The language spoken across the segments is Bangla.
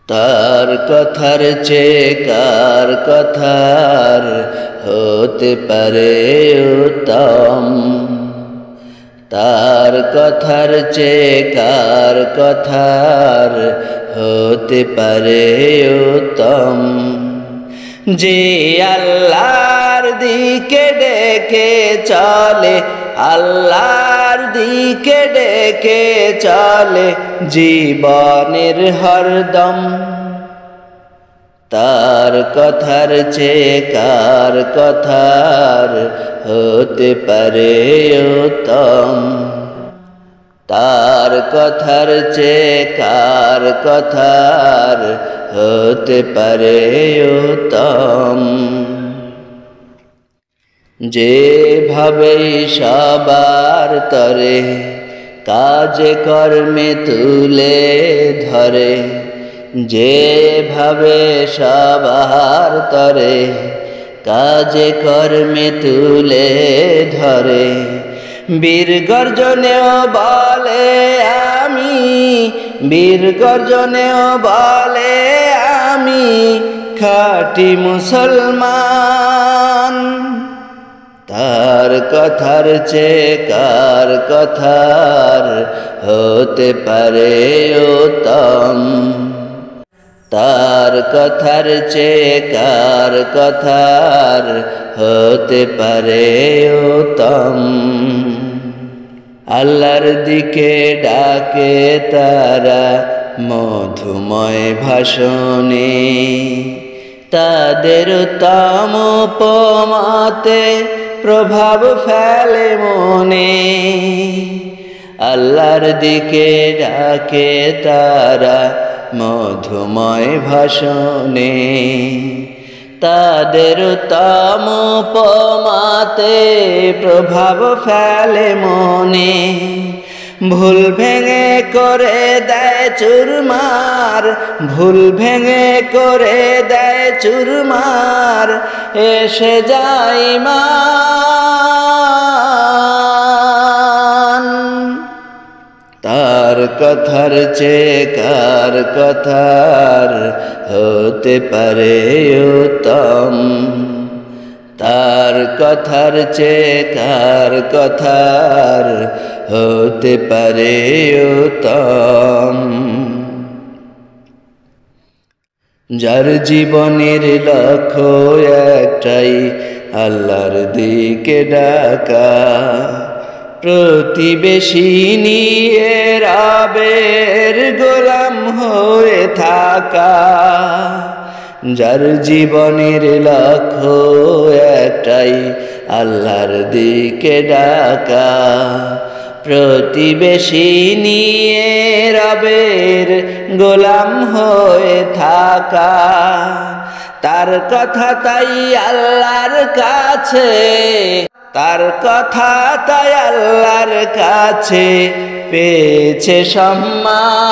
তার কথার চেয়ে কার কথার হতে পারে উত্তম। তার কথার চেয়ে কার কথার হতে পারে উত্তম। যে আল্লাহর দিকে ডেকে চলে, আল্লাহর দিকে ডেকে চলে জীবনের হরদম। তার কথার চেয়ে কার কথার হতে পারে উত্তম। তার কথার চেয়ে কার কথার হতে পারে উত্তম। যেভাবে সবার তরে কাজে কর্মে তুলে ধরে, যেভাবে সবার তরে কাজে কর্মে তুলে ধরে, বীর গর্জনেও বলে আমি, বীর গর্জনেও বলে আমি খাঁটি মুসলমান। তার কথার চেয়ে কার কথার হতে পারে উত্তম। তার কথার চেয়ে কার কথার হতে পারে উত্তম। আল্লাহর দিকে ডাকে তারা মধুময় ভাষণে, তাদের উত্তম উপমাতে প্রভাব ফেলে মনে। আল্লাহর দিকে ডাকে তারা মধুময় ভাষণে, তাদের উত্তম উপমাতে প্রভাব ফেলে মনে। ভুল ভেঙে করে দেয় চুরমার, ভুল ভেঙে করে দেয় চুরমার, এসে যায় মান। তার কথার চেয়ে কার কথার হতে পারে উত্তম। তার কথার চেয়ে কার কথার হতে পারে উত্তম। যার জীবনের লক্ষ্য একটাই আল্লাহর দিকে ডাকা, প্রতিবেশী নিয়ে রবের গোলাম হয়ে থাকা। যার জীবনের লক্ষ্য একটাই আল্লাহর দিকে ডাকা, প্রতিবেশী নিয়ে রবের গোলাম হয়ে থাকা। তার কথা তাই আল্লাহর কাছে, তার কথা তাই আল্লাহর কাছে পেয়েছে সম্মান।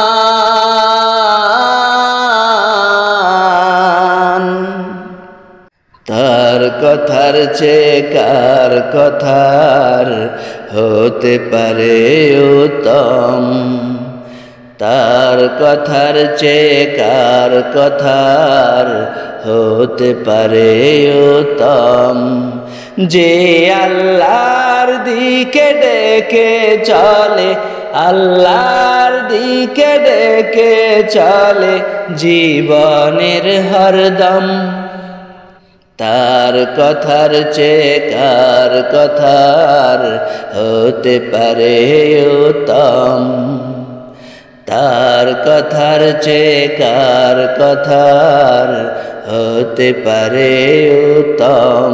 তার কথার চেয়ে কার কথার হতে পারে উত্তম। তার কথার চেয়ে কার কথার হতে পারে উত্তম। যে আল্লাহর দিকে ডেকে চলে, আল্লাহর দিকে ডেকে চলে জীবনের হরদম। তার কথার চেয়ে কার কথার হতে পারে উত্তম। তার কথার চেয়ে কার কথার হতে পারে উত্তম।